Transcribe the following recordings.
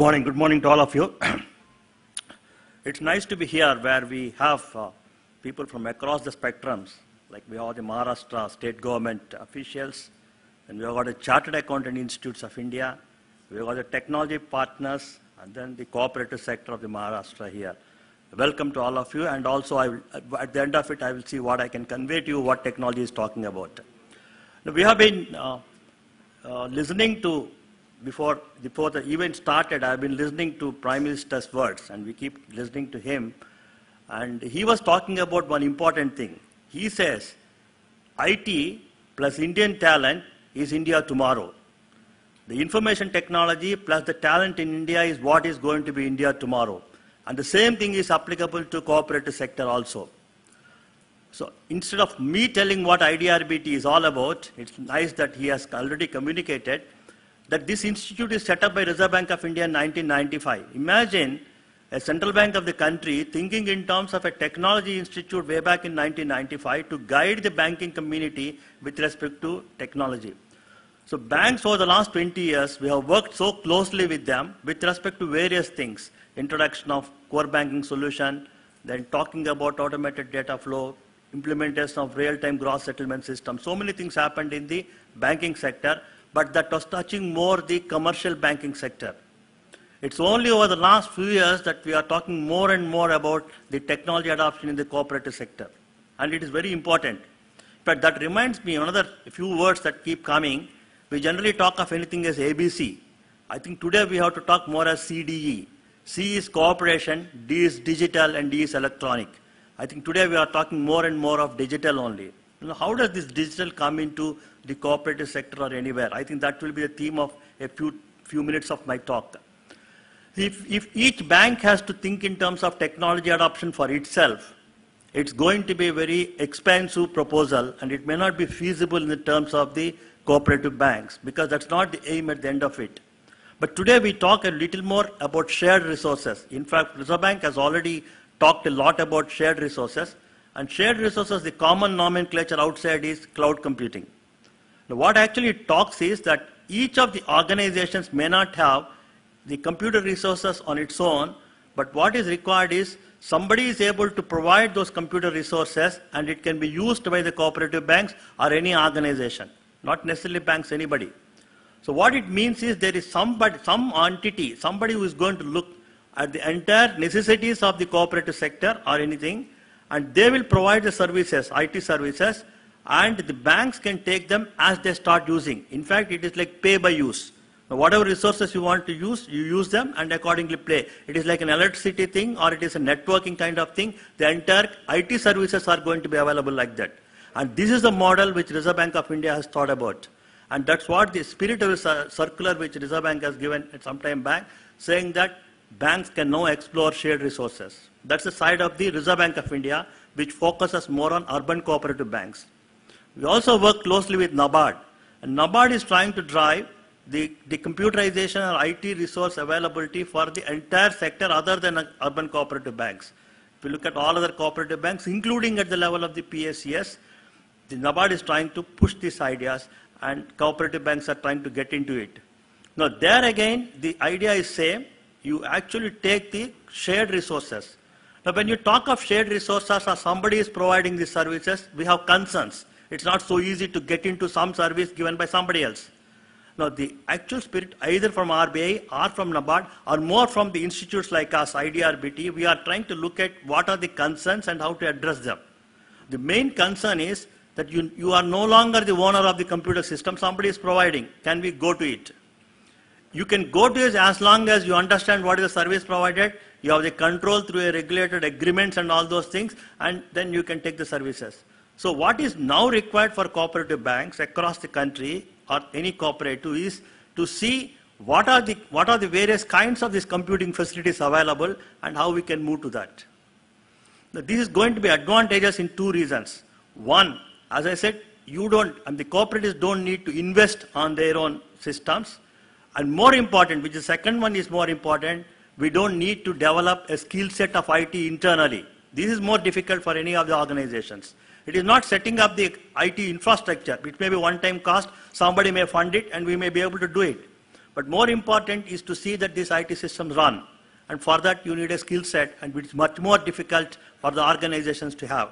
Good morning to all of you. It's nice to be here where we have people from across the spectrums, like we have the Maharashtra state government officials, and we have got the Chartered Accountant Institutes of India, we have got the technology partners, and then the cooperative sector of the Maharashtra here. Welcome to all of you, and also at the end of it, I will see what I can convey to you what technology is talking about. Now, we have been listening to, before the event started, I've been listening to Prime Minister's words, and we keep listening to him. And he was talking about one important thing. He says, IT plus Indian talent is India tomorrow. The information technology plus the talent in India is what is going to be India tomorrow. And the same thing is applicable to cooperative sector also. So instead of me telling what IDRBT is all about, it's nice that he has already communicated that this institute is set up by Reserve Bank of India in 1995. Imagine a central bank of the country thinking in terms of a technology institute way back in 1995 to guide the banking community with respect to technology. So banks over the last 20 years, we have worked so closely with them with respect to various things. Introduction of core banking solution, then talking about automated data flow, implementation of real-time gross settlement system. So many things happened in the banking sector, but that was touching more the commercial banking sector. It's only over the last few years that we are talking more and more about the technology adoption in the cooperative sector. And it is very important. But that reminds me another few words that keep coming. We generally talk of anything as ABC. I think today we have to talk more as CDE. C is cooperation, D is digital, and D is electronic. I think today we are talking more and more of digital only. You know, how does this digital come into the cooperative sector or anywhere? I think that will be the theme of a few minutes of my talk. If each bank has to think in terms of technology adoption for itself, it's going to be a very expensive proposal, and it may not be feasible in the terms of the cooperative banks, because that's not the aim at the end of it. But today we talk a little more about shared resources. In fact, Reserve Bank has already talked a lot about shared resources. And shared resources, the common nomenclature outside is cloud computing. Now, what actually it talks is that each of the organizations may not have the computer resources on its own, but what is required is somebody is able to provide those computer resources, and it can be used by the cooperative banks or any organization, not necessarily banks, anybody. So what it means is there is some entity, somebody who is going to look at the entire necessities of the cooperative sector or anything, and they will provide the services, IT services, and the banks can take them as they start using. In fact, it is like pay by use. Now, whatever resources you want to use, you use them and accordingly pay. It is like an electricity thing, or it is a networking kind of thing. The entire IT services are going to be available like that. And this is the model which Reserve Bank of India has thought about. And that's what the spirit of the circular which Reserve Bank has given some time back, saying that banks can now explore shared resources. That's the side of the Reserve Bank of India, which focuses more on urban cooperative banks. We also work closely with NABARD. And NABARD is trying to drive the computerization or IT resource availability for the entire sector other than urban cooperative banks. If you look at all other cooperative banks, including at the level of the PACS, the NABARD is trying to push these ideas, and cooperative banks are trying to get into it. Now, there again, the idea is same. You actually take the shared resources. Now, when you talk of shared resources or somebody is providing the services, we have concerns. It's not so easy to get into some service given by somebody else. Now, the actual spirit, either from RBI or from NABARD, or more from the institutes like us, IDRBT, we are trying to look at what are the concerns and how to address them. The main concern is that you are no longer the owner of the computer system, somebody is providing. Can we go to it? You can go to it as long as you understand what is the service provided, you have the control through a regulated agreements and all those things, and then you can take the services. So what is now required for cooperative banks across the country or any cooperative is to see what are the various kinds of these computing facilities available and how we can move to that. Now, this is going to be advantageous in two reasons. One, as I said, the cooperatives don't need to invest on their own systems. And more important, which the second one is more important, we don't need to develop a skill set of IT internally. This is more difficult for any of the organizations. It is not setting up the IT infrastructure. It may be one-time cost, somebody may fund it, and we may be able to do it. But more important is to see that these IT systems run. And for that, you need a skill set, and it's much more difficult for the organizations to have.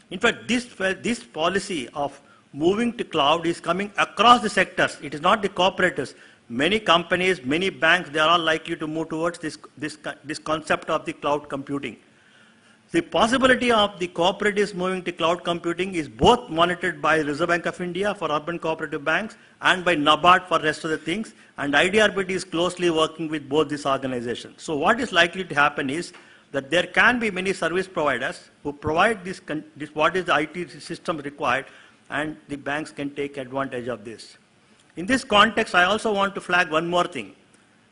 In fact, this policy of moving to cloud is coming across the sectors. It is not the cooperatives. Many companies, many banks, they are all likely to move towards this concept of the cloud computing. The possibility of the cooperatives moving to cloud computing is both monitored by Reserve Bank of India for urban cooperative banks and by NABARD for rest of the things, and IDRBT is closely working with both these organizations. So what is likely to happen is that there can be many service providers who provide what is the IT system required, and the banks can take advantage of this. In this context, I also want to flag one more thing.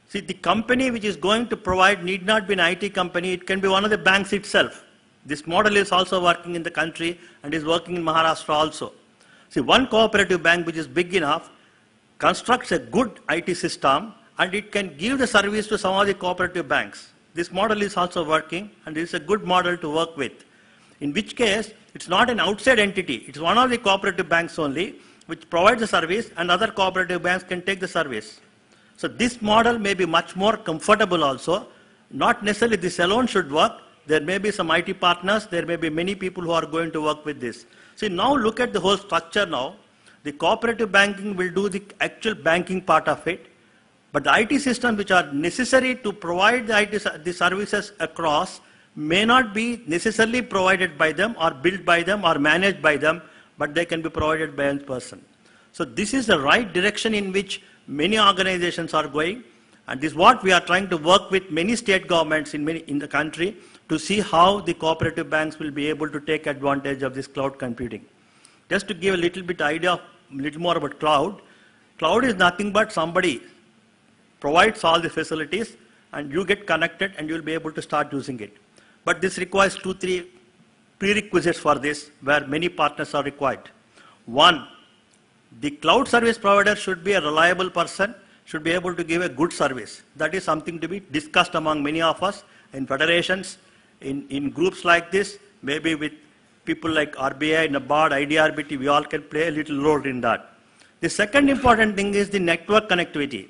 See, the company which is going to provide need not be an IT company, it can be one of the banks itself. This model is also working in the country and is working in Maharashtra also. See, one cooperative bank which is big enough constructs a good IT system and it can give the service to some of the cooperative banks. This model is also working and it is a good model to work with. In which case, it's not an outside entity. It's one of the cooperative banks only which provides the service and other cooperative banks can take the service. So this model may be much more comfortable also. Not necessarily this alone should work. There may be some IT partners. There may be many people who are going to work with this. See, now look at the whole structure now. The cooperative banking will do the actual banking part of it. But the IT systems which are necessary to provide the services across may not be necessarily provided by them or built by them or managed by them, but they can be provided by a person. So this is the right direction in which many organizations are going, and this is what we are trying to work with many state governments in the country to see how the cooperative banks will be able to take advantage of this cloud computing. Just to give a little bit idea, a little more about cloud. Cloud is nothing but somebody provides all the facilities and you get connected and you'll be able to start using it. But this requires 2-3 prerequisites for this, where many partners are required. One, the cloud service provider should be a reliable person, should be able to give a good service. That is something to be discussed among many of us in federations, in groups like this, maybe with people like RBI, NABARD, IDRBT, we all can play a little role in that. The second important thing is the network connectivity.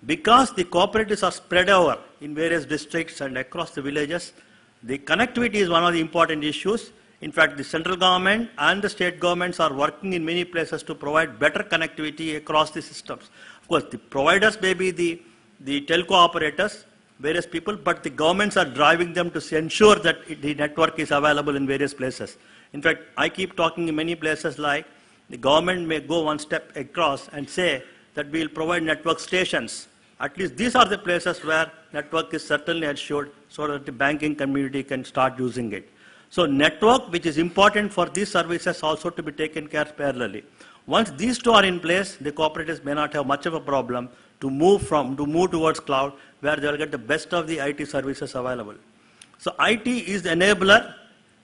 Because the cooperatives are spread over in various districts and across the villages, the connectivity is one of the important issues. In fact, the central government and the state governments are working in many places to provide better connectivity across the systems. Of course, the providers may be the telco operators, various people, but the governments are driving them to ensure that the network is available in various places. In fact, I keep talking in many places like the government may go one step across and say that we will provide network stations. At least these are the places where network is certainly assured so that the banking community can start using it. So network, which is important for these services, also to be taken care of parallelly. Once these two are in place, the cooperatives may not have much of a problem to move towards cloud, where they will get the best of the IT services available. So IT is the enabler.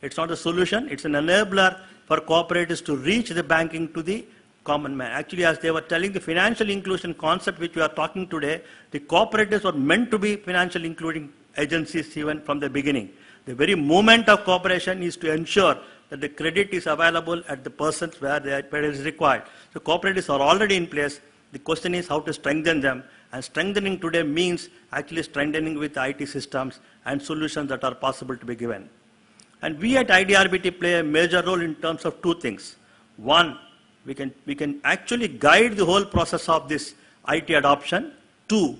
It's not a solution. It's an enabler for cooperatives to reach the banking to the common man. Actually, as they were telling, the financial inclusion concept which we are talking today, the cooperatives were meant to be financial including agencies even from the beginning. The very moment of cooperation is to ensure that the credit is available at the persons where it is required. So cooperatives are already in place. The question is how to strengthen them. And strengthening today means actually strengthening with IT systems and solutions that are possible to be given. And we at IDRBT play a major role in terms of two things. One, we can actually guide the whole process of this IT adoption. Two,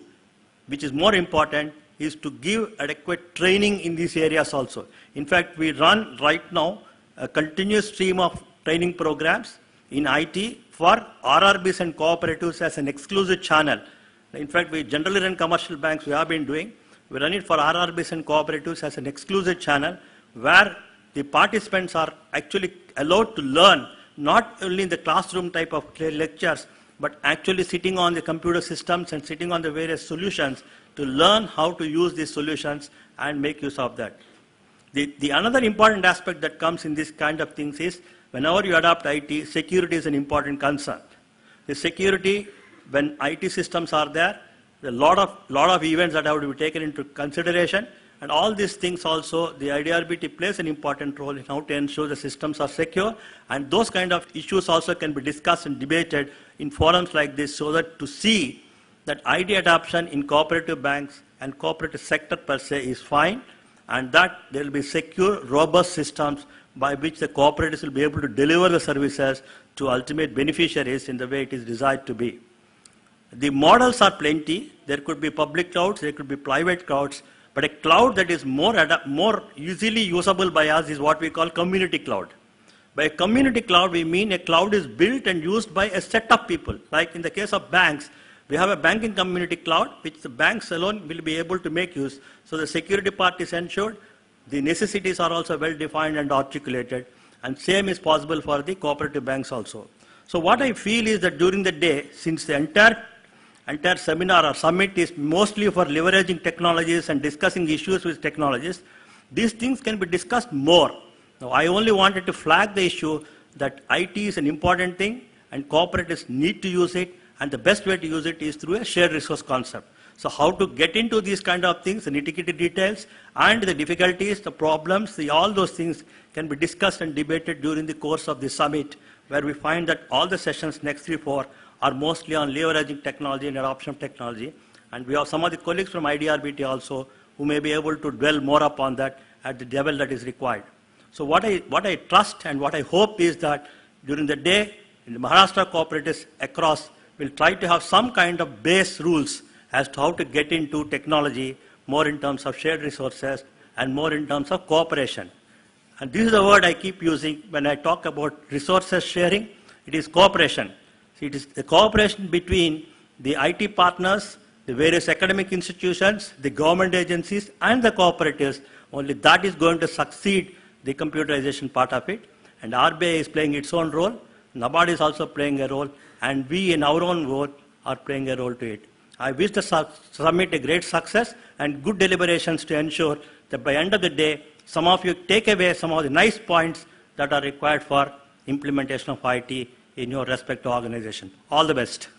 which is more important, is to give adequate training in these areas also. In fact, we run right now a continuous stream of training programs in IT for RRBs and cooperatives as an exclusive channel. In fact, we generally run commercial banks, we have been doing. We run it for RRBs and cooperatives as an exclusive channel where the participants are actually allowed to learn not only in the classroom type of lectures, but actually sitting on the computer systems and sitting on the various solutions to learn how to use these solutions and make use of that. The another important aspect that comes in this kind of things is whenever you adopt IT, security is an important concern. The security, when IT systems are there a lot of events that have to be taken into consideration, and all these things also, the IDRBT plays an important role in how to ensure the systems are secure, and those kind of issues also can be discussed and debated in forums like this so that to see that IT adoption in cooperative banks and cooperative sector per se is fine, and that there will be secure, robust systems by which the cooperatives will be able to deliver the services to ultimate beneficiaries in the way it is desired to be. The models are plenty. There could be public clouds, there could be private clouds, but a cloud that is more easily usable by us is what we call community cloud. By a community cloud, we mean a cloud is built and used by a set of people. Like in the case of banks, we have a banking community cloud, which the banks alone will be able to make use. So the security part is ensured, the necessities are also well defined and articulated, and same is possible for the cooperative banks also. So what I feel is that during the day, since the entire seminar or summit is mostly for leveraging technologies and discussing issues with technologies, these things can be discussed more. Now, I only wanted to flag the issue that IT is an important thing and cooperatives need to use it, and the best way to use it is through a shared resource concept. So how to get into these kind of things, the nitty-gritty details, and the difficulties, the problems, all those things can be discussed and debated during the course of the summit, where we find that all the sessions, next 3-4, are mostly on leveraging technology and adoption of technology. And we have some of the colleagues from IDRBT also who may be able to dwell more upon that at the level that is required. So what I trust and what I hope is that during the day, in the Maharashtra cooperatives across, we'll try to have some kind of base rules as to how to get into technology, more in terms of shared resources and more in terms of cooperation. And this is the word I keep using when I talk about resources sharing. It is cooperation. So it is the cooperation between the IT partners, the various academic institutions, the government agencies, and the cooperatives. Only that is going to succeed the computerization part of it. And RBI is playing its own role. NABARD is also playing a role. And we, in our own role, are playing a role to it. I wish the summit a great success and good deliberations to ensure that by the end of the day, some of you take away some of the nice points that are required for implementation of IT in your respective organization. All the best.